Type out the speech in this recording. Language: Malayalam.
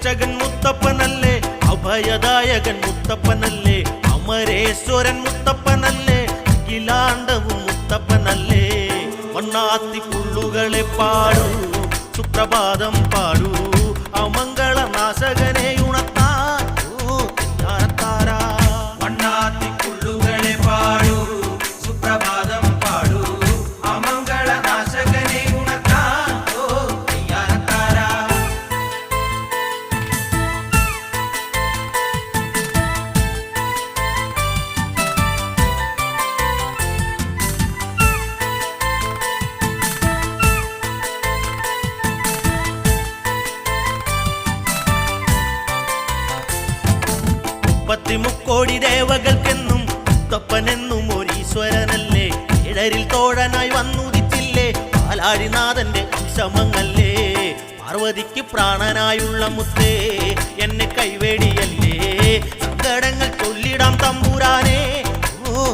രക്ഷകൻ മുത്തപ്പനല്ലേ, അഭയദായകൻ മുത്തപ്പനല്ലേ, അമരേശ്വരൻ മുത്തപ്പനല്ലേ, അഖിലാണ്ടവും മുത്തപ്പനല്ലേ. വണ്ണാത്തി പുള്ളുകളെ പാടൂ, സുപ്രഭാതം പാടൂ, അമംഗളനാശകനെ ഉണർത്താൻ ഞാനത്താരാ. വണ്ണാത്തി പുള്ളുകളെ പാടൂ, സുപ്രഭാതം പാടൂ, അമംഗളനാശകനെ ഉണർത്താൻ ഞാനത്താരാ. മുപ്പത്തിമുക്കോടി ദേവകൾക്കെന്നും മുത്തപ്പനെന്നും ഒരീശ്വരനല്ലേ, ഇടരിൽ തോഴനായി വന്നുദിച്ചില്ലേ, പാലാഴിനാഥന്റെ അംശമങ്ങല്ലേ. പാർവതിക്ക് പ്രാണനായുള്ള മുത്തേ എന്നെ കൈവേടിയല്ലേ, സങ്കടങ്ങൾ ചൊല്ലിടാം തമ്പുരാനേ. ഓ